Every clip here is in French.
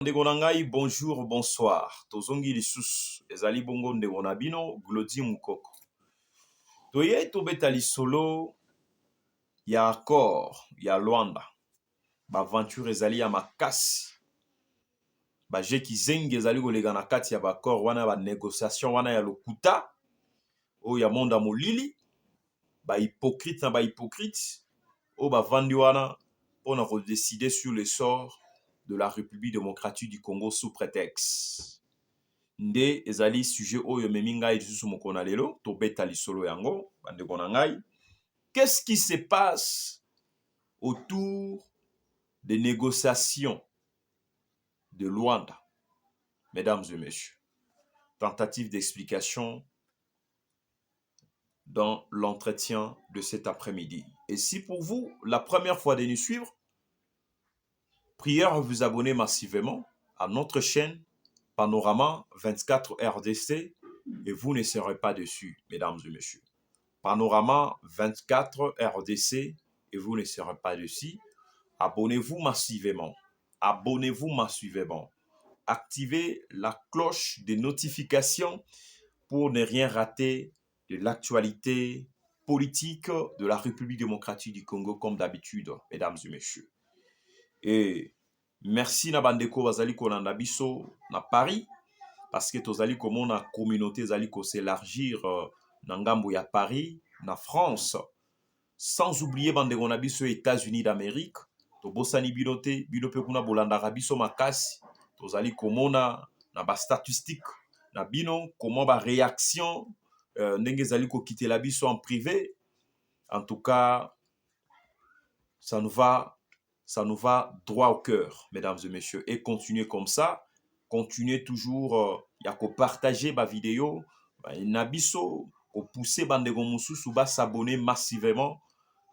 Ndeko na ngai, bonjour, bonsoir. Tozongi lisusu ezali bongo ndeko na bino Glodi Mukoko. Toye tobeta lisolo ya accord ya Luanda. Ba aventure ezali ya makasi. Ba jeki zengi ezali kolega na kati ya ba accord wana ba négociation wana ya lokuta o ya monda molili. Ba hypocrite na ba hypocrite o ba vandi wana on a décidé sur le sort de la République démocratique du Congo sous prétexte. Nde ezali sujet oyo memi ngai lisusu mokona lelo to beta lisolo yango bandeko na ngai. Qu'est-ce qui se passe autour des négociations de Luanda, mesdames et messieurs? Tentative d'explication dans l'entretien de cet après-midi. Et si pour vous, la première fois de nous suivre, prière à vous abonner massivement à notre chaîne Panorama 24 RDC et vous ne serez pas déçus, mesdames et messieurs. Panorama 24 RDC et vous ne serez pas déçus. Abonnez-vous massivement. Abonnez-vous massivement. Activez la cloche de notification pour ne rien rater de l'actualité politique de la République démocratique du Congo comme d'habitude, mesdames et messieurs. Et merci na bandeko bazali kolanda biso na Paris parce que tozali komona communauté zali ko s'élargir na ngambo ya Paris, na France, sans oublier bandeko na biso États-Unis d'Amérique. Tobosani binote binope kuna bolanda biso makasi tozali komona na ba statistique na bino comment ba réaction ndenge zali ko quitter la biso en privé. En tout cas, ça nous va droit au cœur, mesdames et messieurs. Et continuez comme ça. Continuez toujours à partager ma vidéo. Nabiso, au pousser bandego mususu ba s'abonner massivement.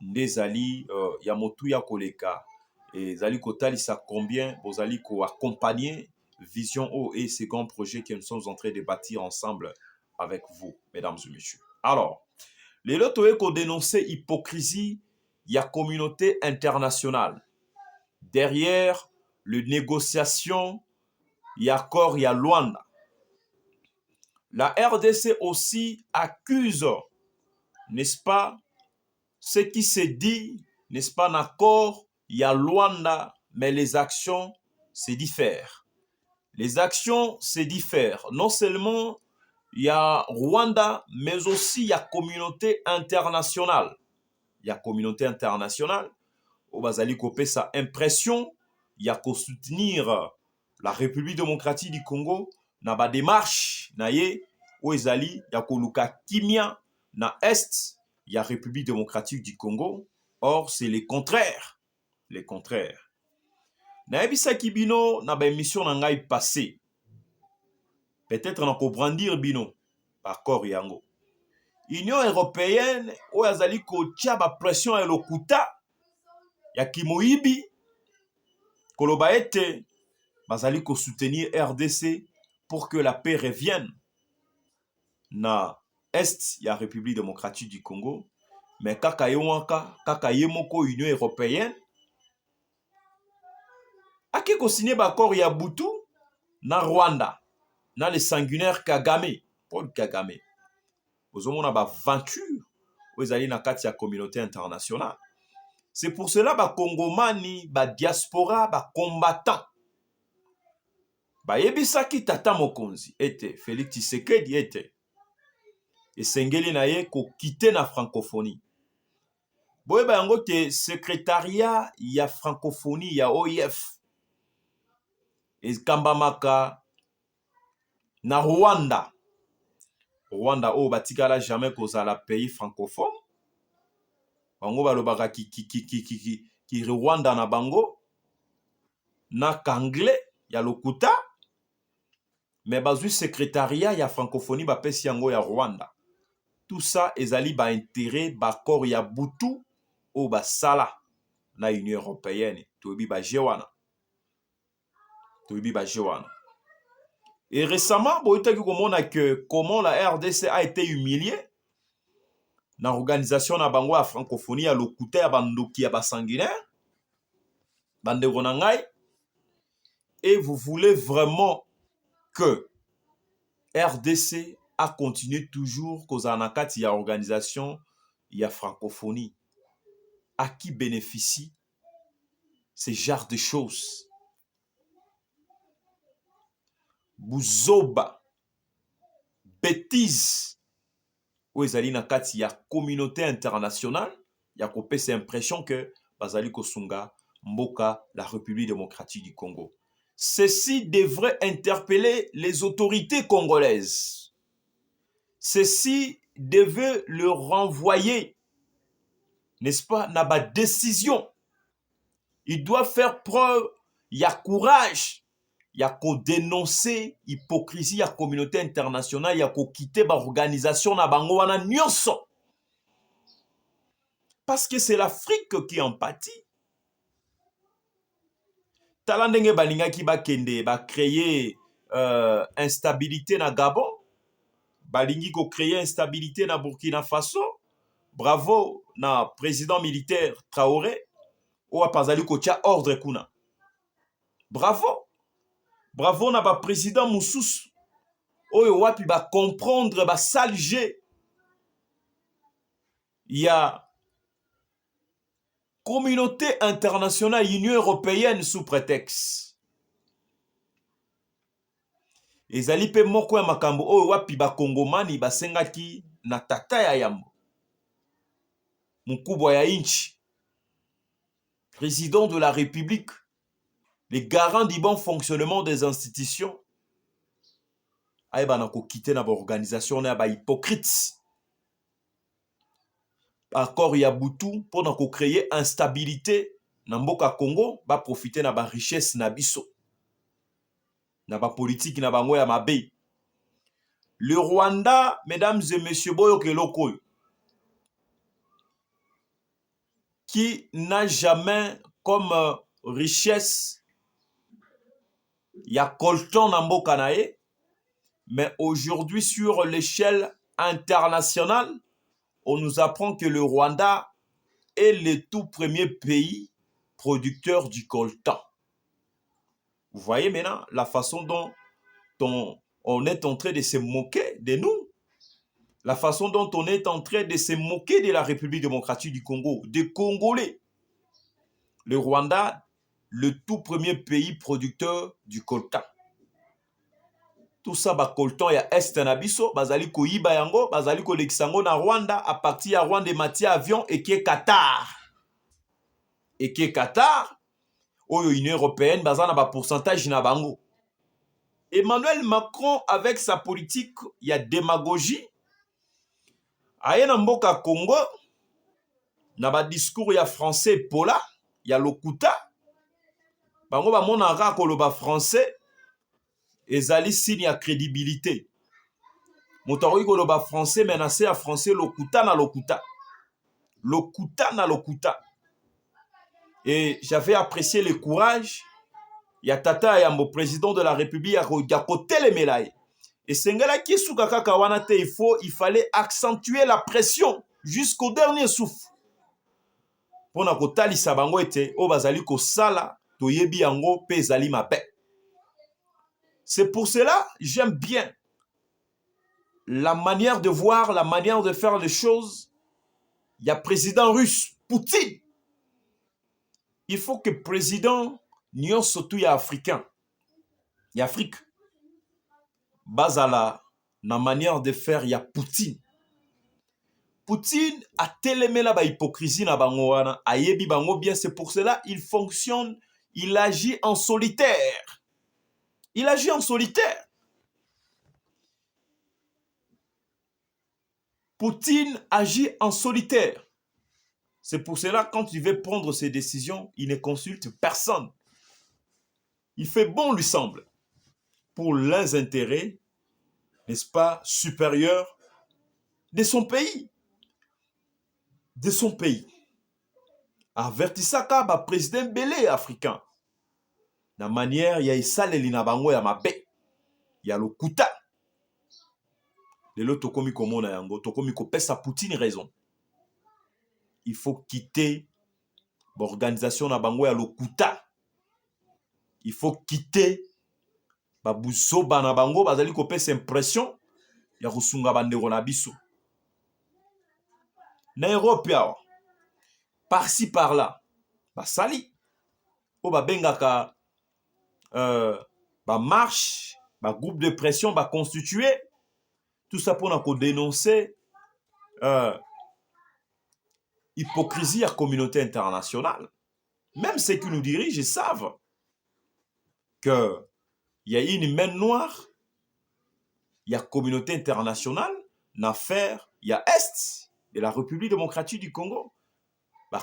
Ndezali yamotu ya koleka. Et zali kotali ça combien vous allez accompagner Vision O et ces grands projets que nous sommes en train de bâtir ensemble avec vous, mesdames et messieurs. Alors, les lotoé ko dénoncer hypocrisie, il y a communauté internationale. Derrière les négociations, il y a accord, il y a Luanda. La RDC aussi accuse, n'est-ce pas, ce qui se dit, n'est-ce pas, d'accord, il y a Luanda, mais les actions se diffèrent. Les actions se diffèrent. Non seulement il y a Rwanda, mais aussi il y a communauté internationale. Il y a communauté internationale. Au Bazali Kopé, sa impression, il y a qu'à soutenir la République démocratique du Congo, na ba démarche, na ye, où ezali, il y a Koluka Kimia, na Est, il y a République démocratique du Congo. Or, c'est le contraire. Le contraire. Na ebisa kibino, na ba émission na ngai passé. Peut-être na ko brandir bino, par corps yango. Union européenne, où ezali ko tia ba pression et lokuta, ya kimoyibi koloba ete bazali ko soutenir RDC pour que la paix revienne na Est ya République démocratique du Congo, mais kaka yemoko Union européenne aki ko signer ba accord ya Butu na Rwanda na le sanguinaire Kagame, Paul Kagame. Ozomona ba aventure où ezali na kati ya communauté internationale. C'est pour cela ba Congomani, ba diaspora, ba combattant. Ba yebisaki tata mokonzi ete Félix Tshisekedi ete esengeli na ye ko quitter na francophonie. Boye ba yango te secrétariat ya francophonie ya OIF ekambamaka na Rwanda. Rwanda o batikala jamais kozala pays francophone. Bango balobaka ki Rwanda na bango na kangle ya lokuta, mais bazui secrétariat ya francophonie ba pesi yango ya Rwanda. Tout ça ezali ba intérêt ba corps ya Butu o ba sala na Union européenne. Tobi ba jewana. Tobi ba jewana. Et récemment, boyota ki komona que comment la RDC a été humiliée na organisation na bango ya francophonie ya lokuta ya bandoki ya basanguinaire. Bandeko na ngai, et vous voulez vraiment que RDC a continué toujours kozala na kati ya organisation ya francophonie, à qui bénéficie ce genre de choses? Buzoba, bêtise, ou ezali na kati ya communauté internationale, ya kopesa impression que bazali kosunga mboka la République démocratique du Congo. Ceci devrait interpeller les autorités congolaises. Ceci devait le renvoyer, n'est-ce pas, na ba décision. Il doit faire preuve, il y a courage, il y a qu'au dénoncer hypocrisie, il y a communauté internationale, il y a qu'au quitter ba organisation na bango wana nyonso. Parce que c'est l'Afrique qui en pâtit. Tala ndenge balingaki bakende ba créer instabilité na Gabon, balingi ko créer instabilité na Burkina Faso. Bravo na président militaire Traoré ou apazali ko tia ordre kuna. Bravo. Bravo na ba président Moussous oyo wapi ba comprendre ba salge. Il y a communauté internationale, Union européenne sous prétexte. Ezali pe moko ya makambo oyo wapi ba kongomani basengaki na tata ya yambo. Mukubwa ya inchi, président de la République, les garants du bon fonctionnement des institutions, aïba na ko quitter na ba organisation na ba hypocrite. Accord ya Boutou pour na ko créer instabilité na mboka Congo, ba profiter na ba richesse na biso. Na ba politique na bango ya mabe. Le Rwanda, mesdames et messieurs, boyo keloko, qui n'a jamais comme richesse ya coltan na mboka na ye, mais aujourd'hui sur l'échelle internationale, on nous apprend que le Rwanda est le tout premier pays producteur du coltan. Vous voyez maintenant la façon dont on est en train de se moquer de nous. La façon dont on est en train de se moquer de la République démocratique du Congo, des Congolais. Le Rwanda, le tout premier pays producteur du coltan. Tout ça, ba coltan ya est na biso, bazali ko yiba yango, bazali ko lekisango na Rwanda, à partir ya Rwanda mati avion et qui est Qatar. Et qui est Qatar, oyo Union européenne, bazana ba pourcentage na bango. Emmanuel Macron, avec sa politique, il y a démagogie. Aye na mboka Congo, na ba discours ya français pola, ya lokuta. Bango ba monaka koloba français, ezali signe ya crédibilité. Motaroki koloba français, menacé à français lokuta na lokuta. Lokuta na lokuta. Et j'avais apprécié le courage. Ya tata ya mo président de la République ya kotele melaye. Et sengala ki soukaka kawana te, il fallait accentuer la pression jusqu'au dernier souffle. Pona kotali sabango ete o bazali ko sala to yebi yango pe zali mabe. C'est pour cela j'aime bien la manière de voir, la manière de faire les choses. Il y a président russe Poutine. Il faut que président nyon surtout ya africain. Ya Afrique. Bazala na manière de faire ya Poutine. Poutine a télémé la ba hypocrisie na bango wana, ayebi bango bien, c'est pour cela il fonctionne, il agit en solitaire. Il agit en solitaire. Poutine agit en solitaire. C'est pour cela quand il veut prendre ses décisions, il ne consulte personne. Il fait bon lui semble pour leurs intérêts, n'est-ce pas, supérieurs de son pays. De son pays. Avertissaka ba président belé africain. Na manière ya isaleli na bango ya mabe. Ya lokuta. Lelo tokomi komona yango, tokomi kopesa Poutine raison. Il faut quitter l'organisation na bango ya lokuta. il faut quitter babuzoba na bango bazali kopesa impression ya kosunga bandeko na biso na Europe awa par-ci par-là basali oyo babengaka marche groupe de pression constitué tout ça pour dénoncer hypocrisie à la communauté internationale. Même ceux qui nous dirigent savent qu'il y a une main noire, il y a communauté internationale, l'affaire, il y a Est de la République démocratique du Congo.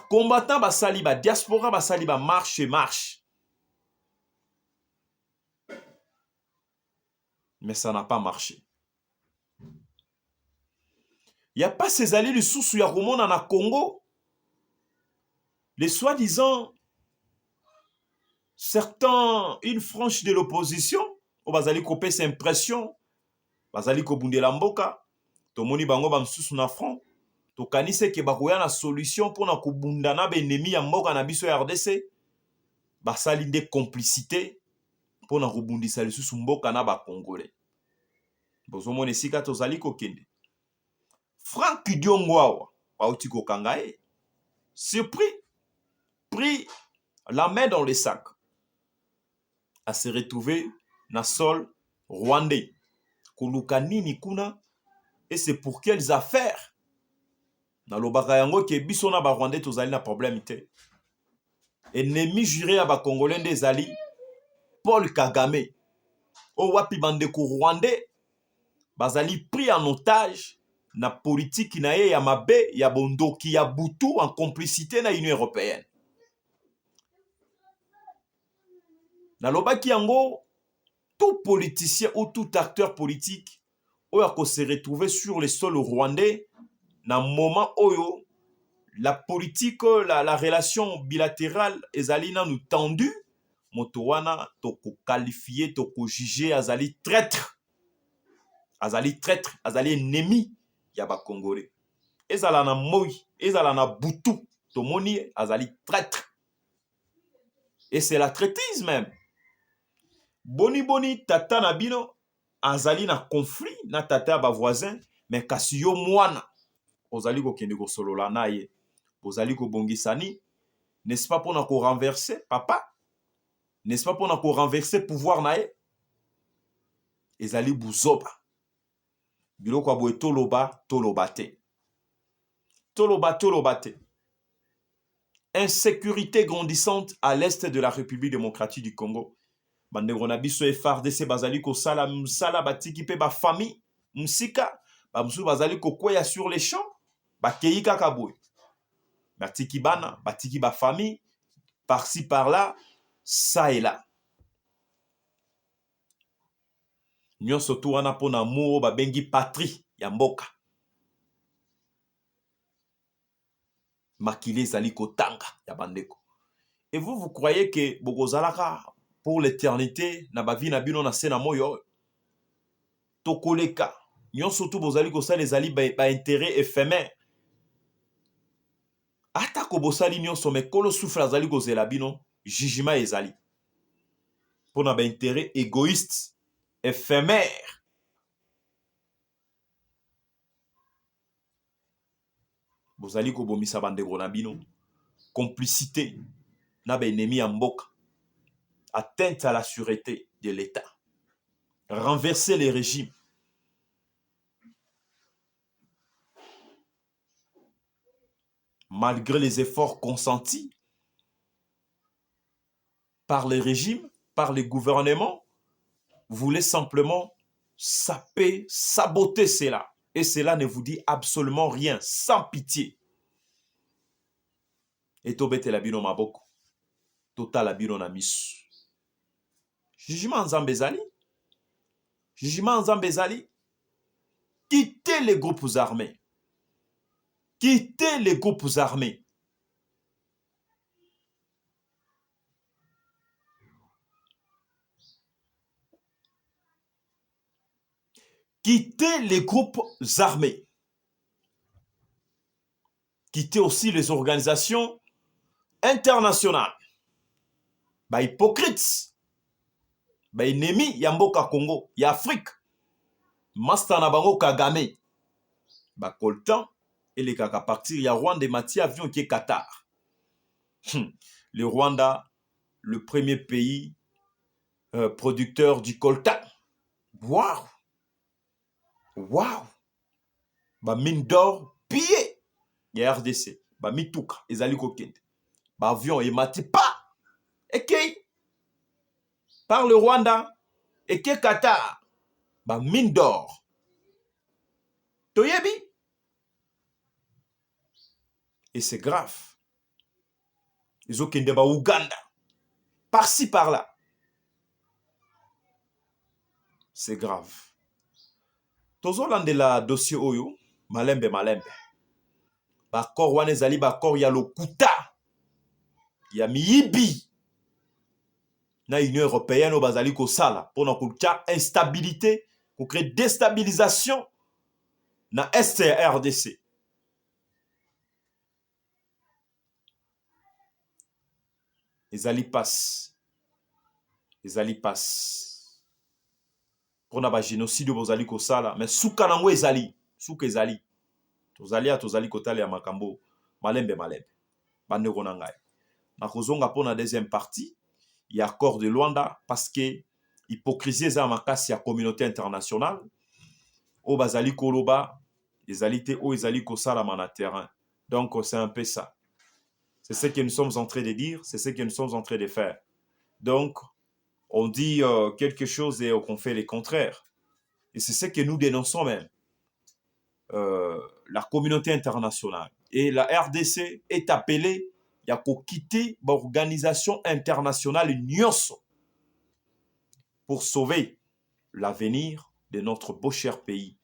Combattant basali diaspora basali marche et marche. Mais ça n'a pas marché. Il n'y a pas ces alliés du sous-sous Yaromon en Congo. Les soi-disant certains, une frange de l'opposition, au bazali kopé cette impression, bazali kobunde la mboka, to moni bango bam sous na front, to kanise ke bakoya na solution pour na kobunda na benemi ya mboka na biso ya RDC, basali de complicité pour na kobundisa le sous mboka na ba congolais. Bozo moni sika to zali kokende. Franck Diongoa, Pauti Kokangae, surpris, pris la main dans le sac, à se retrouver dans le sol rwandais. Kolukani Nikuna, et c'est pour quelles affaires? Dans le bakayango qui est bisona ba rwandais, tous allés na problème. Ennemi juré à ba congolais des alliés, Paul Kagame, au wapi bandeko rwandais, bazali pris en otage. Na politique na ye ya mabe ya bondoki ya butu en complicité na Union européenne. Na lobaki yango tout politicien ou tout acteur politique oyo ko se retrouver sur le sol rwandais na moment oyo la politique la relation bilatérale ezali nanu tendue moto wana toko qualifier toko juger azali traître azali ennemi ya ba Congolais. Ezala na moi, ezala na butu, tomoni azali traître. Et c'est la traîtrise même. Boni tata na bino azali na conflit na tata ba voisin, mais kasi yo mwana ozali ko kende ko solola na ye. Ozali ko bongisani, n'est-ce pas pour na ko renverser papa? N'est-ce pas pour na ko renverser pouvoir na ye? Ezali buzoba. Biloko aboye toloba te. Tolobate. Insécurité grandissante à l'est de la République démocratique du Congo. Bandeko na biso FARDC bazali ko sala msala batiki pe ba famille musika ba musu bazali ko kweya sur les champs ba keika kaboy. Batiki bana, batiki ba famille par-ci par-là, ça et là. Nyonso to wana pona mo ba bengi patrie ya mboka. Makile zali kotanga ya bandeko. Et vous croyez que bokozalaka pour l'éternité na bavi na bino na sena moyo tokoleka nyonso to bozali kosala ezali ba intérêt éphémère. Ata ko bosali nyonso me kolo souffle azali kozela bino jugement ezali. Pona ba intérêt égoïste éphémère. Bozali ko bomisa bandeko na bino complicité na ba ennemi ya mboka, atteinte à la sûreté de l'État, renverser les régimes. Malgré les efforts consentis par les régimes, par les gouvernements, voulez simplement saper, saboter cela. Et cela ne vous dit absolument rien, sans pitié. Et tobete la bino maboko. Total la bino na misu. Jugement en Zambezali. Jugement en Zambezali. Quittez les groupes armés. Quittez les groupes armés. Quittez les groupes armés. Quittez aussi les organisations internationales. Bah, hypocrites. ba ennemi ya mboka Congo, ya Afrique. Master na bango Kagame. Ba coltan et les kaka partir ya Rwanda et Mati avion qui est Qatar. Le Rwanda, le premier pays producteur du coltan. Waouh! Waouh! Ba mine d'or pillé. Ya RDC. Ba mituka ezali kokende. Ba avion et Mati pas. Et qui par le Rwanda et qui Qatar. Ba mine d'or. Toyebi. Et c'est grave. Ils ont kende ba Ouganda. Par-ci, par-là. C'est grave. Tozolandela dossier oyo, malembe malembe. Bakor wane zali bakor ya lokuta. Ya miyibi. Na Union européenne o bazali ko sala. Pour na instabilité, pour créer déstabilisation na STRDC. Ezali passe. Ezali passe. Pour na ba génocide bozali ko sala, mais souka nango ezali, souka ezali. Tozali kotali ya makambo malembe malembe. Bandeko na ngai. Na kozonga pour na deuxième partie, il y a accord de Luanda parce que hypocrisie eza makasi ya communauté internationale. O bazali koloba, ezali te o ezali ko sala na terrain. Donc c'est un peu ça. C'est ce que nous sommes en train de dire, c'est ce que nous sommes en train de faire. Donc, on dit quelque chose et on fait le contraire. Et c'est ce que nous dénonçons même. La communauté internationale. Et la RDC est appelée à quitter l'organisation internationale nyonso pour sauver l'avenir de notre beau cher pays,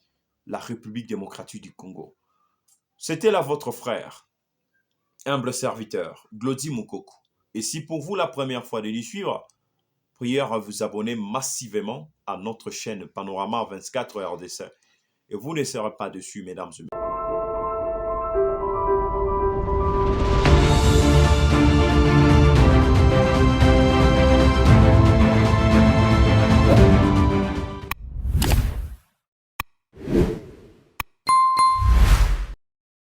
la République démocratique du Congo. C'était là votre frère, humble serviteur, Glody Mukoko. Et si pour vous la première fois de nous suivre, prière à vous abonner massivement à notre chaîne Panorama 24 RDC. Et vous ne serez pas dessus, mesdames et messieurs.